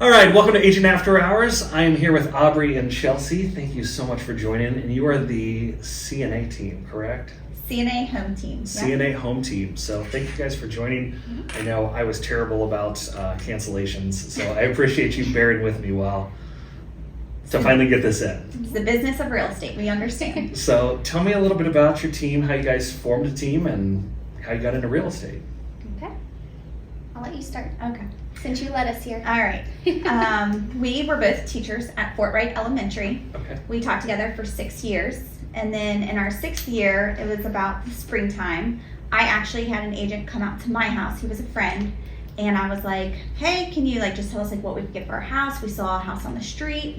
All right, welcome to Agent After Hours. I am here with Aubrey and Chelsea. Thank you so much for joining. And you are the C&A team, correct? C&A Home Team. C&A Home Team. So thank you guys for joining. I know I was terrible about cancellations, so I appreciate you bearing with me to finally get this in. It's the business of real estate. We understand. So tell me a little bit about your team, how you guys formed a team, and how you got into real estate. Okay. I'll let you start. Okay. Since you led us here. All right. We were both teachers at Fort Wright Elementary. Okay. We taught together for 6 years. And then in our 6th year, it was about the springtime, I actually had an agent come out to my house. He was a friend. And I was like, hey, can you just tell us what we could get for our house? We saw a house on the street.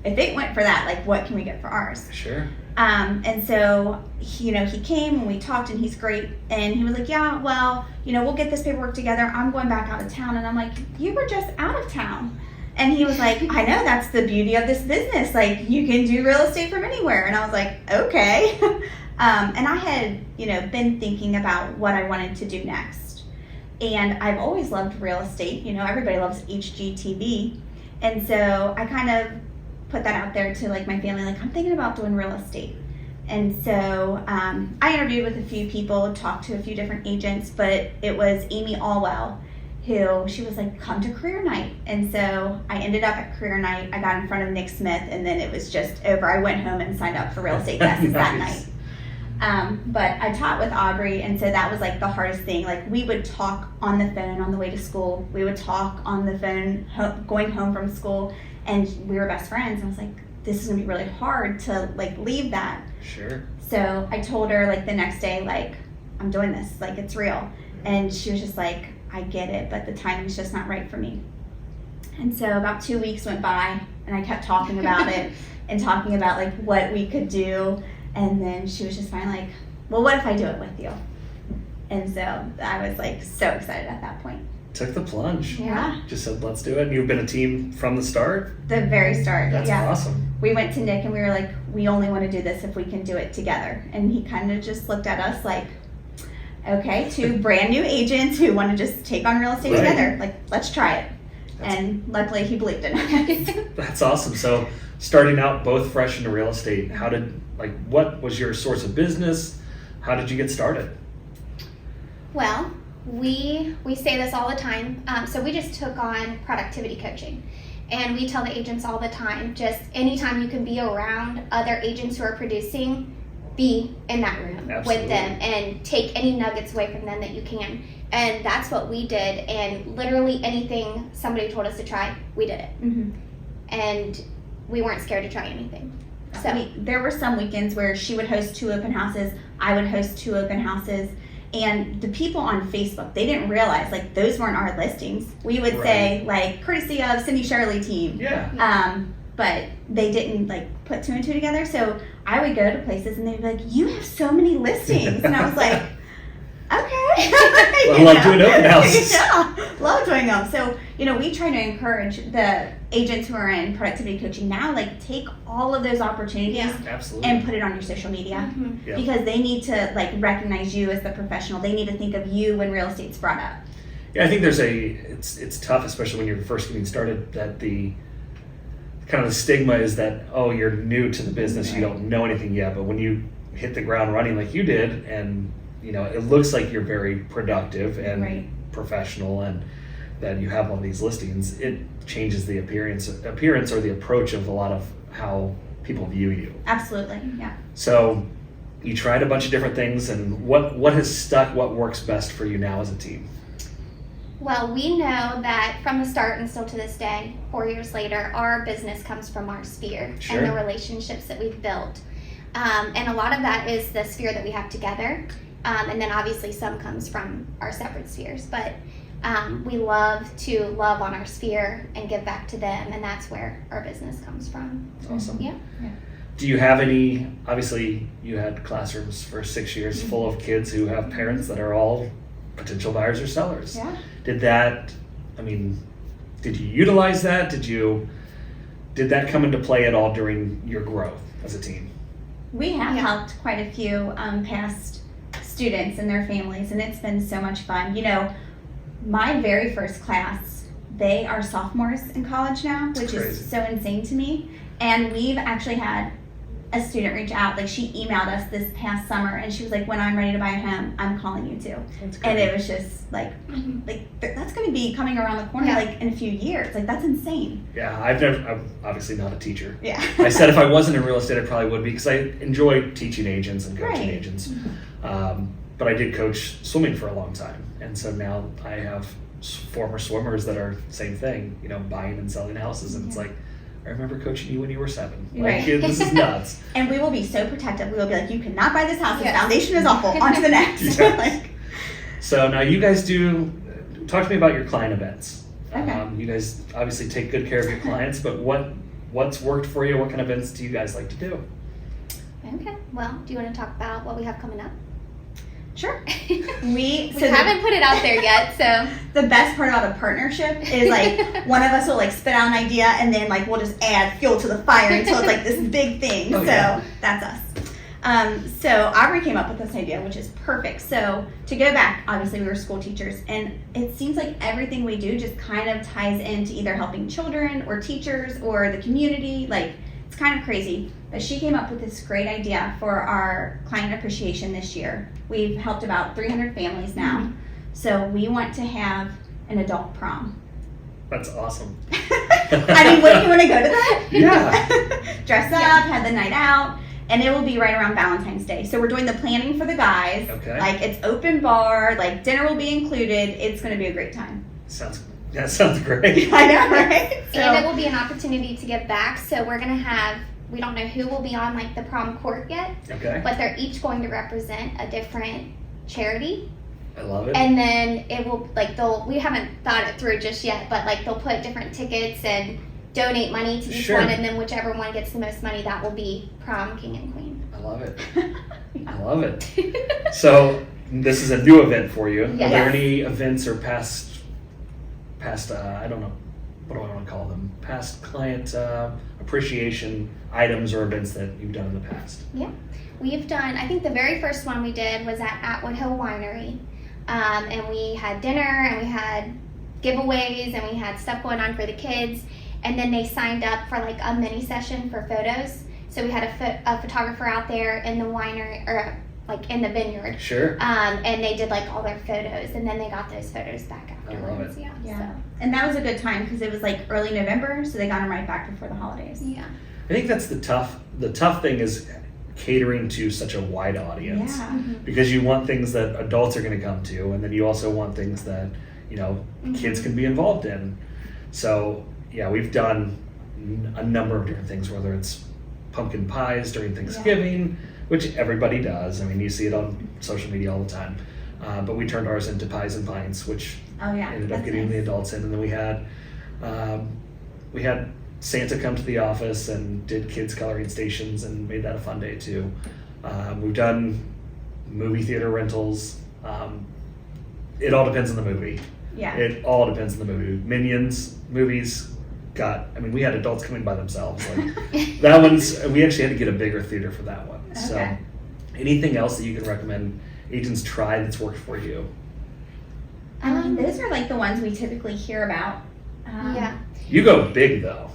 If it went for that, what can we get for ours? Sure. And so, he came and we talked, and he's great. And he was like, yeah, well, we'll get this paperwork together. I'm going back out of town. And I'm like, you were just out of town. And he was like, I know, that's the beauty of this business. You can do real estate from anywhere. And I was like, okay. And I had, been thinking about what I wanted to do next. And I've always loved real estate. Everybody loves HGTV. And so I kind of put that out there to my family, I'm thinking about doing real estate. And so I interviewed with a few people, talked to a few different agents, but it was Amy Allwell who, she was like, come to career night. And so I ended up at career night. I got in front of Nick Smith, and then it was just over. I went home and signed up for real estate classes that night. But I taught with Aubrey, and so that was the hardest thing. We would talk on the phone on the way to school. We would talk on the phone going home from school, and we were best friends. And I was like, this is gonna be really hard to leave that. Sure. So I told her the next day, I'm doing this, it's real. And she was just like, I get it, but the timing's just not right for me. And so about 2 weeks went by, and I kept talking about it and talking about what we could do. And then she was just finally like, well, what if I do it with you? And so I was so excited at that point. Took the plunge. Yeah. Just said, let's do it. And you've been a team from the start? The very start. That's yeah. awesome. We went to Nick and we were like, we only want to do this if we can do it together. And he kind of just looked at us okay, 2 brand new agents who want to just take on real estate together. Let's try it. And luckily he believed in us. That's awesome. So starting out both fresh into real estate, what was your source of business? How did you get started? Well, we say this all the time. So we just took on productivity coaching. And we tell the agents all the time, just anytime you can be around other agents who are producing, be in that room with them and take any nuggets away from them that you can. And that's what we did. And literally anything somebody told us to try, we did it. Mm-hmm. And we weren't scared to try anything. So there were some weekends where she would host 2 open houses, I would host 2 open houses, and the people on Facebook, they didn't realize those weren't our listings. We would say courtesy of Cindy Shirley team. Yeah. But they didn't put 2 and 2 together. So I would go to places and they'd be like, you have so many listings. And I was like, okay. I love doing open houses. Yeah, love doing them. So, we try to encourage the agents who are in productivity coaching now, take all of those opportunities and put it on your social media. Mm-hmm. Yep. Because they need to recognize you as the professional. They need to think of you when real estate's brought up. Yeah, I think it's tough, especially when you're first getting started, that the kind of the stigma is that, oh, you're new to the business, you don't know anything yet. But when you hit the ground running like you did, and it looks like you're very productive and professional, and that you have all these listings, it changes the appearance or the approach of a lot of how people view you. Absolutely, yeah. So you tried a bunch of different things, and what has stuck, what works best for you now as a team? Well, we know that from the start and still to this day, 4 years later, our business comes from our sphere and the relationships that we've built. And a lot of that is the sphere that we have together. And then obviously some comes from our separate spheres. But we love to love on our sphere and give back to them. And that's where our business comes from. That's awesome. Yeah. Do you have any, obviously you had classrooms for 6 years full of kids who have parents that are all potential buyers or sellers. Yeah. Did you utilize that? Did that come into play at all during your growth as a team? We have helped quite a few past students and their families, and it's been so much fun. My very first class they are sophomores in college now, which Crazy. is so insane to me. And we've actually had a student reach out, like she emailed us this past summer, and she was like, when I'm ready to buy a home, I'm calling you too. That's And great. it was just like that's going to be coming around the corner Yeah. like in a few years. Like that's insane. Yeah, I'm obviously not a teacher. Yeah. I said if I wasn't in real estate, I probably would be, because I enjoy teaching agents and coaching Right. agents. But I did coach swimming for a long time, and so now I have former swimmers that are same thing, buying and selling houses, and it's like, I remember coaching you when you were 7. Like, Right. this is nuts. And we will be so protective. We will be like, you cannot buy this house. The Yes. foundation is awful. On to the next. Yeah. Like, So now you guys talk to me about your client events. Okay. You guys obviously take good care of your clients, but what's worked for you? What kind of events do you guys like to do? Okay. Well, do you want to talk about what we have coming up? sure. We So haven't put it out there yet, so the best part about a partnership is like one of us will like spit out an idea, and then like we'll just add fuel to the fire until it's like this big thing. Oh, So yeah. that's us. So Aubrey came up with this idea, which is perfect. So to go back, obviously we were school teachers, and it seems like everything we do just kind of ties into either helping children or teachers or the community. Like it's kind of crazy. But she came up with this great idea for our client appreciation this year. We've helped about 300 families now. So we want to have an adult prom. That's awesome. I mean, wouldn't you want to go to that? Yeah. Dress up, have the night out, and it will be right around Valentine's Day. So we're doing the planning for the guys. Okay. Like it's open bar, like dinner will be included. It's going to be a great time. Sounds great. I know, right? and it will be an opportunity to give back. So we're gonna have, we don't know who will be on like the prom court yet, Okay. but they're each going to represent a different charity. I love it. And then it will like we haven't thought it through just yet, but like they'll put different tickets and donate money to each Sure. one, and then whichever one gets the most money, that will be prom king and queen. I love it. I love it. So this is a new event for you. Are Yes. there any events or past I don't know, what do I want to call them? Past client appreciation items or events that you've done in the past? We've done, I think the very first one we did was at Atwood Hill Winery. And we had dinner and we had giveaways and we had stuff going on for the kids. And then they signed up for like a mini session for photos. So we had a photographer out there in the winery, or like in the vineyard. Sure. And they did like all their photos, and then they got those photos back afterwards. it. Yeah. And that was a good time because it was like early November, so they got them right back before the holidays. So, yeah. I think that's the tough thing is catering to such a wide audience. Yeah. Because you want things that adults are going to come to, and then you also want things that kids can be involved in. So yeah, we've done a number of different things, whether it's pumpkin pies during Thanksgiving, which everybody does. I mean, you see it on social media all the time. But we turned ours into pies and pints, which Oh yeah. ended up that's getting nice. the adults in, and then we had Santa come to the office and did kids coloring stations and made that a fun day too. We've done movie theater rentals. It all depends on the movie. Yeah. It all depends on the movie. Minions movies we had adults coming by themselves. Like that we actually had to get a bigger theater for that one. So Okay. anything else that you can recommend agents try that's worked for you? I mean, those are like the ones we typically hear about. Yeah. You go big though.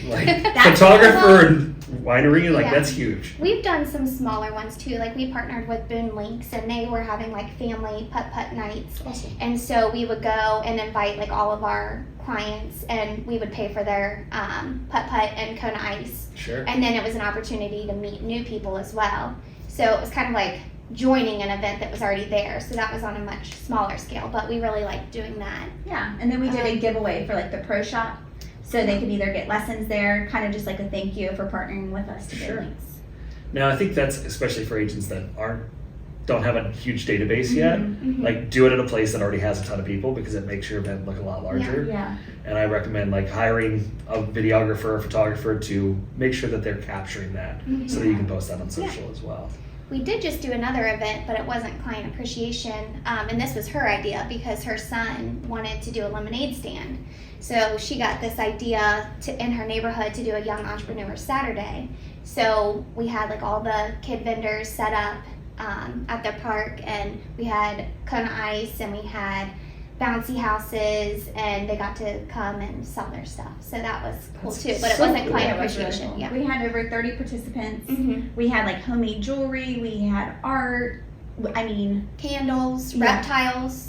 Like That's photographer and winery, like Yeah. that's huge. We've done some smaller ones too. Like we partnered with Boone Links, and they were having like family putt-putt nights. Awesome. And so we would go and invite like all of our clients, and we would pay for their putt-putt and Kona ice. Sure. And then it was an opportunity to meet new people as well. So it was kind of like joining an event that was already there. So that was on a much smaller scale, but we really liked doing that. Yeah, and then we did a giveaway for like the pro shop, so they could either get lessons there, kind of just like a thank you for partnering with us to Sure. get links. Now I think that's especially for agents that don't have a huge database yet. Mhm. Like do it at a place that already has a ton of people, because it makes your event look a lot larger. Yeah. And I recommend like hiring a videographer or photographer to make sure that they're capturing that so that you can post that on social as well. We did just do another event, but it wasn't client appreciation, and this was her idea because her son wanted to do a lemonade stand. So she got this idea in her neighborhood to do a Young Entrepreneur Saturday. So we had like all the kid vendors set up at the park, and we had Kona ice, and we had bouncy houses, and they got to come and sell their stuff. So that was cool That's too. But it so wasn't cool. client Yeah, it was really appreciation. cool. Yeah. We had over 30 participants. Mm-hmm. We had like homemade jewelry. We had art. I mean, Candles, Yeah. reptiles.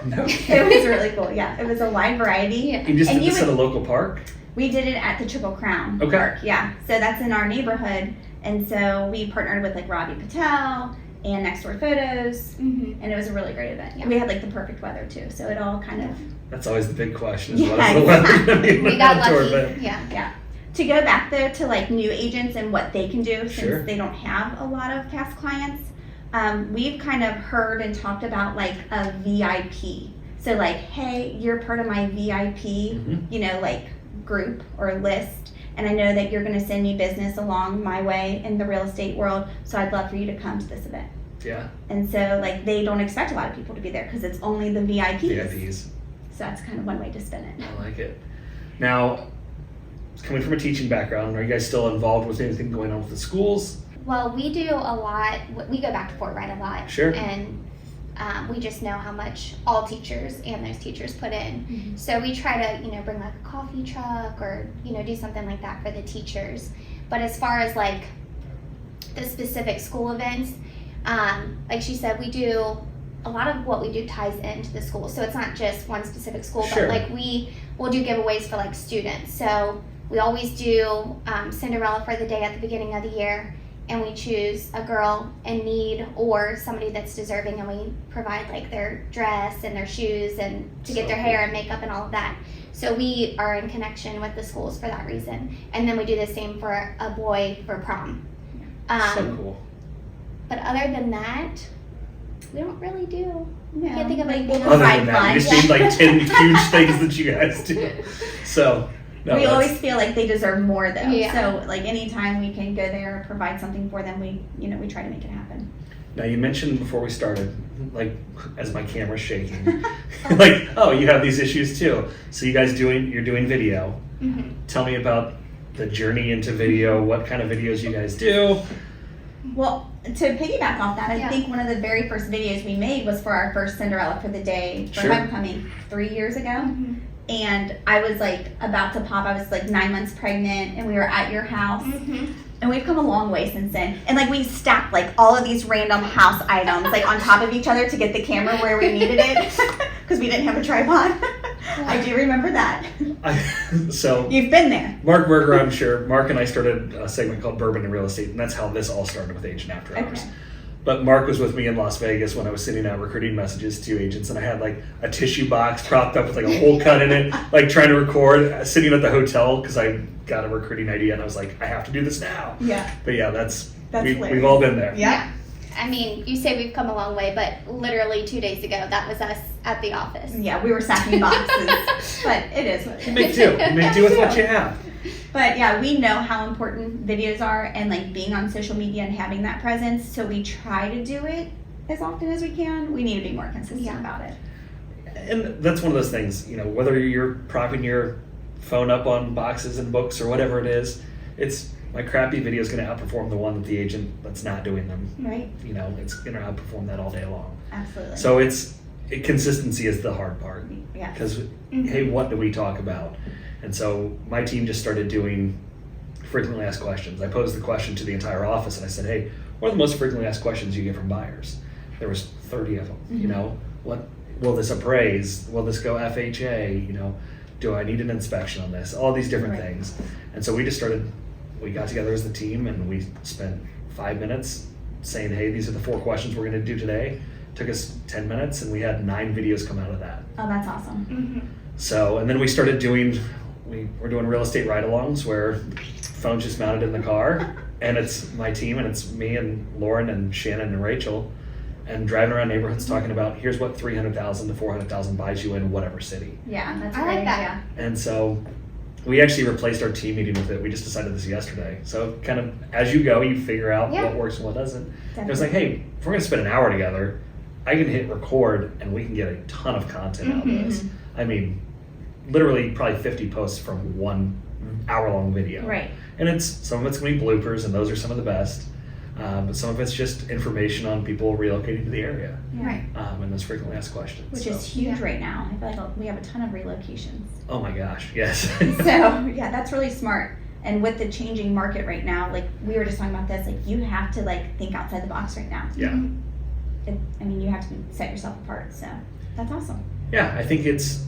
No. it was really cool. Yeah, it was a wide variety. Yeah. You just And did you this would- at a local park? We did it at the Triple Crown Okay. Park. Yeah, so that's in our neighborhood, and so we partnered with like Robbie Patel and Next Door Photos, Mm-hmm. and it was a really great event. Yeah. We had like the perfect weather too, so it all kind of. That's always the big question. Is Yeah, what is the weather going to be We when got outdoor lucky. event? Yeah. To go back though to like new agents and what they can do since Sure. they don't have a lot of past clients, we've kind of heard and talked about like a VIP. So like, hey, you're part of my VIP, Mhm. you know, like group or list, and I know that you're going to send me business along my way in the real estate world, so I'd love for you to come to this event. Yeah, And so like they don't expect a lot of people to be there because it's only the VIPs. VIPs. So that's kind of one way to spin it. I like it. Now, coming from a teaching background, are you guys still involved with anything going on with the schools? Well, we do a lot. We go back to Fort Wright a lot. Sure. And we just know how much all teachers and those teachers put in. Mhm. So we try to, bring like a coffee truck or, do something like that for the teachers. But as far as like the specific school events, like she said, we do a lot of what we do ties into the school. So it's not just one specific school, Sure. but like we'll do giveaways for like students. So we always do Cinderella for the day at the beginning of the year, and we choose a girl in need or somebody that's deserving, and we provide like their dress and their shoes and to get So their hair and makeup and all of that. So we are in connection with the schools for that reason. And then we do the same for a boy for prom. So cool. But other than that, we don't really do. No, Can't think of like, anything we'll Other provide than that, you just fun. need like 10 huge things that you guys do. So, no, we that's- always feel like they deserve more though. Yeah. So like anytime we can go there, provide something for them, we try to make it happen. Now you mentioned before we started, like as my camera's shaking, like, oh, you have these issues too. So you're doing video. Mm-hmm. Tell me about the journey into video. What kind of videos you guys do? Well, to piggyback off that, I Yeah. think one of the very first videos we made was for our first Cinderella for the Day for Sure. Homecoming 3 years ago. Mm-hmm. And I was like about to pop. I was like 9 months pregnant, and we were at your house. Mm-hmm. And we've come a long way since then. And like we stacked like all of these random house items like on top of each other to get the camera where we needed it because we didn't have a tripod. I do remember that. So You've been there. Mark Berger, I'm sure. Mark and I started a segment called Bourbon and Real Estate, and that's how this all started with Agent After Hours. Okay. But Mark was with me in Las Vegas when I was sending out recruiting messages to agents, and I had like a tissue box propped up with like a hole cut in it, like trying to record, sitting at the hotel because I got a recruiting idea, and I was like, I have to do this now. Yeah. But yeah, That's we've hilarious. all been there. Yeah. I mean, you say we've come a long way, but literally 2 days ago, that was us at the office. Yeah, we were stacking boxes. But it is what it You is. make do. You make do with what you have. But yeah, we know how important videos are and like being on social media and having that presence. So we try to do it as often as we can. We need to be more consistent Yeah. about it. And that's one of those things, whether you're propping your phone up on boxes and books or whatever it is, it's my crappy video is going to outperform the one that the agent that's not doing them. Right? It's going to outperform that all day long. Absolutely. So consistency is the hard part yeah. because, hey, what do we talk about? And so my team just started doing frequently asked questions. I posed the question to the entire office and I said, hey, what are the most frequently asked questions you get from buyers? There was 30 of them, what will this appraise? Will this go FHA? Do I need an inspection on this? All these different Right. things. And so we got together as the team and we spent 5 minutes saying, hey, these are the 4 questions we're going to do today. Took us 10 minutes and we had 9 videos come out of that. Oh, that's awesome. Mm-hmm. So, and then we started we're doing real estate ride-alongs where phone's just mounted in the car and it's my team and it's me and Lauren and Shannon and Rachel and driving around neighborhoods talking about here's what 300,000 to 400,000 buys you in whatever city. Yeah, that's a I great like that. idea. And so we actually replaced our team meeting with it. We just decided this yesterday. So kind of as you go, you figure out Yeah. what works and what doesn't. Definitely. It was like, hey, if we're going to spend an hour together, I can hit record and we can get a ton of content out of this. I mean, literally probably 50 posts from 1 hour-long video. Right. And some of it's going to be bloopers, and those are some of the best. But some of it's just information on people relocating to the area, Right. and those frequently asked questions. Which So- is huge right now. I feel like we have a ton of relocations. Oh my gosh, yes. So yeah, that's really smart. And with the changing market right now, like we were just talking about this, like you have to like think outside the box right now. Yeah. I mean, you have to set yourself apart. So that's awesome. Yeah, I think it's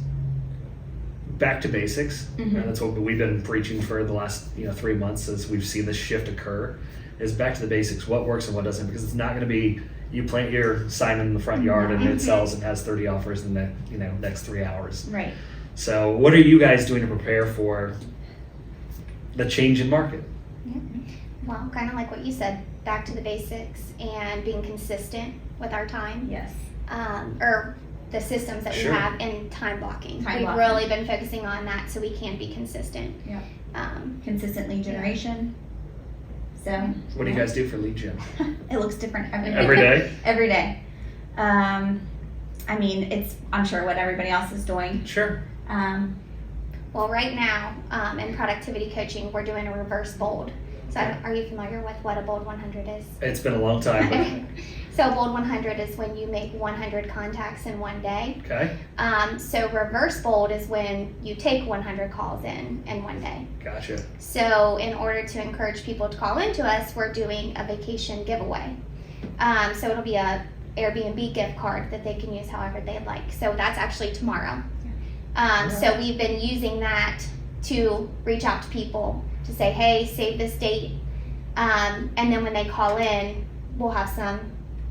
back to basics. Mhm. And that's what we've been preaching for the last 3 months as we've seen this shift occur. Is back to the basics. What works and what doesn't, because it's not going to be you plant your sign in the front yard and it sells and has 30 offers in the next 3 hours. Right. So what are you guys doing to prepare for the change in market? Well, kind of like what you said, back to the basics and being consistent with our time, Yes. or the systems that Sure. we have in time blocking. Time We've blocking. really been focusing on that so we can be consistent. Yeah. Um, Consistent lead generation. So What do you guys do for lead gen? it looks different every day. Every day? Every day. I mean, it's I'm sure what everybody else is doing. Sure. well, right now in productivity coaching, we're doing a reverse bold. So are you familiar with what a bold 100 is? It's been a long time. But, So a bold 100 is when you make 100 contacts in one day. okay. So reverse bold is when you take 100 calls in one day. Gotcha. So in order to encourage people to call into us, we're doing a vacation giveaway. So it'll be a Airbnb gift card that they can use however they'd like. So that's actually tomorrow. So we've been using that to reach out to people to say, hey, save this date. And then when they call in, we'll have some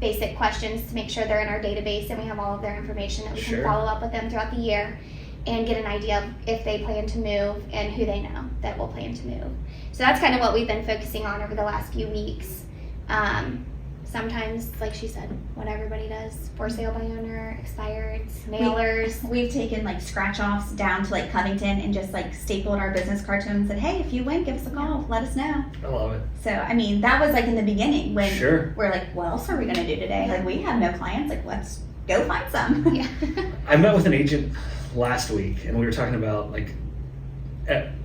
basic questions to make sure they're in our database and we have all of their information that we Sure. can follow up with them throughout the year and get an idea of if they plan to move and who they know that will plan to move. So that's kind of what we've been focusing on over the last few weeks. Sometimes, like she said, what everybody does, for sale by owner, expired, mailers. We've taken like scratch offs down to like Covington and just like stapled our business card to them and said, hey, if you win, give us a call, let us know. I love it. So I mean, that was like in the beginning when Sure. we're like, what else are we gonna do today? Like we have no clients, like let's go find some. Yeah. I met with an agent last week, and we were talking about like,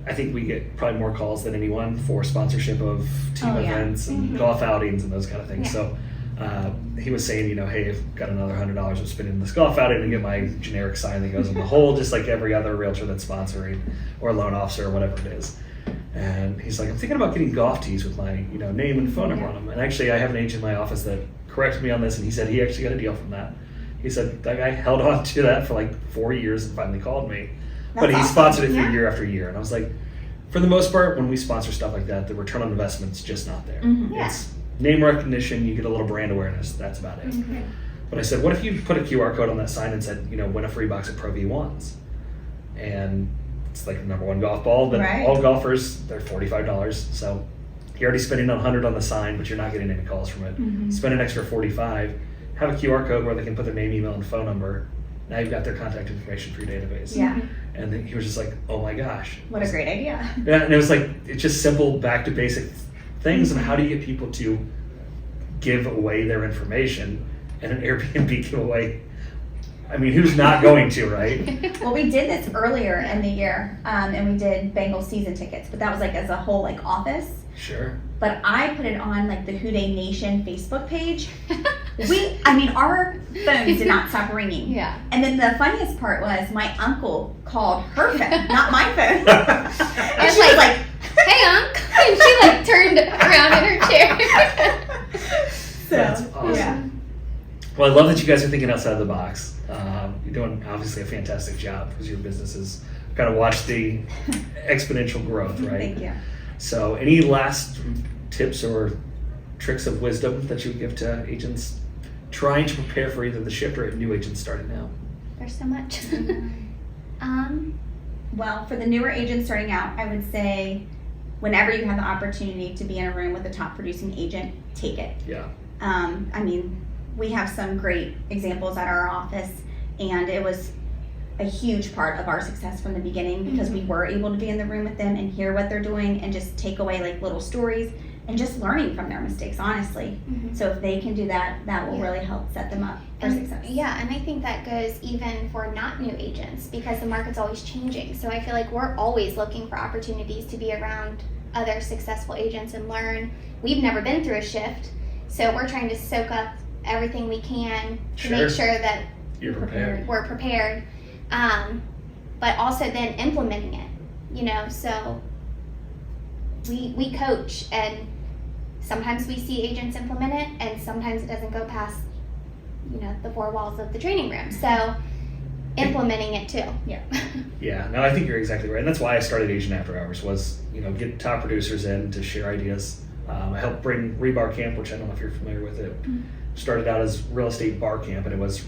I think we get probably more calls than anyone for sponsorship of team Oh, yeah. events and golf outings and those kind of things. Yeah. So he was saying, hey, I've got another $100 to spend in this golf outing and get my generic sign that goes in the hole, just like every other realtor that's sponsoring or loan officer or whatever it is. And he's like, I'm thinking about getting golf tees with my name and phone number on them. And actually, I have an agent in my office that corrected me on this, and he said he actually got a deal from that. He said that guy held on to that for like 4 years and finally called me. But he awesome. sponsored it for Yeah. year after year. And I was like, for the most part, when we sponsor stuff like that, the return on investment's just not there. Mhm. Yeah. It's name recognition, you get a little brand awareness, that's about it. Mhm. But I said, what if you put a QR code on that sign and said, win a free box of Pro V1s? And it's like the number one golf ball, but Right. all golfers, they're $45. So you're already spending $100 on the sign, but you're not getting any calls from it. Mhm. Spend an extra $45, have a QR code where they can put their name, email, and phone number. Now you've got their contact information for your database. Yeah. And then he was just like, oh my gosh. What a great idea. Yeah, and it was like, it's just simple back to basic things. And how do you get people to give away their information in an Airbnb giveaway? I mean, who's not going to, right? Well, we did this earlier in the year, and we did Bengals season tickets, but that was like as a whole like office. Sure. But I put it on like the Who Dey Nation Facebook page. Our phones did not stop ringing. Yeah. And then the funniest part was my uncle called her phone, not my phone. And she was like, Hey, Unc. And she like turned around in her chair. so, That's awesome. yeah. Well, I love that you guys are thinking outside the box. You're doing obviously a fantastic job because your business has kind of watched the exponential growth, right? Thank you. So any last tips or tricks of wisdom that you would give to agents trying to prepare for either the shift or new agents starting now? There's so much. Well, for the newer agents starting out, I would say whenever you have the opportunity to be in a room with a top producing agent, take it. Yeah. We have some great examples at our office, and it was a huge part of our success from the beginning because we were able to be in the room with them and hear what they're doing and just take away like little stories and just learning from their mistakes, honestly. Mhm. So if they can do that, that will Yeah. really help set them up for And, success. yeah, and I think that goes even for not new agents because the market's always changing. So I feel like we're always looking for opportunities to be around other successful agents and learn. We've never been through a shift, So we're trying to soak up everything we can to Sure. make sure that You're prepared. we're prepared, but also then implementing it, so we coach, and sometimes we see agents implement it, and sometimes it doesn't go past the four walls of the training room, so implementing it too. Yeah, no, I think you're exactly right. And that's why I started Agent After Hours was, get top producers in to share ideas. I helped bring Rebar Camp, which I don't know if you're familiar with it. Started out as real estate bar camp, and it was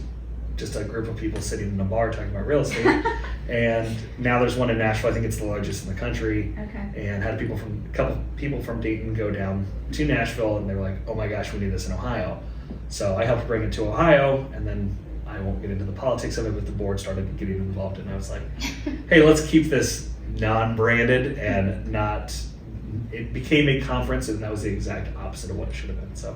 just a group of people sitting in a bar talking about real estate. And now there's one in Nashville. I think it's the largest in the country. Okay. And had a couple people from Dayton go down to Nashville, and they were like, "Oh my gosh, we need this in Ohio." So I helped bring it to Ohio, and then I won't get into the politics of it, but the board started getting involved, and I was like, "Hey, let's keep this non-branded and not." It became a conference, and that was the exact opposite of what it should have been. So,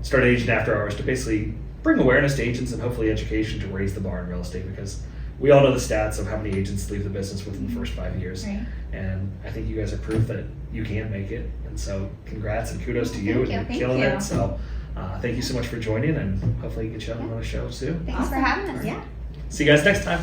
started Agent After Hours to basically bring awareness to agents and hopefully education to raise the bar in real estate, because we all know the stats of how many agents leave the business within the first 5 years. Right. And I think you guys are proof that you can make it. And so congrats and kudos to you, and you're Thank killing you. it. So thank you so much for joining, and hopefully get you on another show soon. Thanks for having us. Yeah. See you guys next time.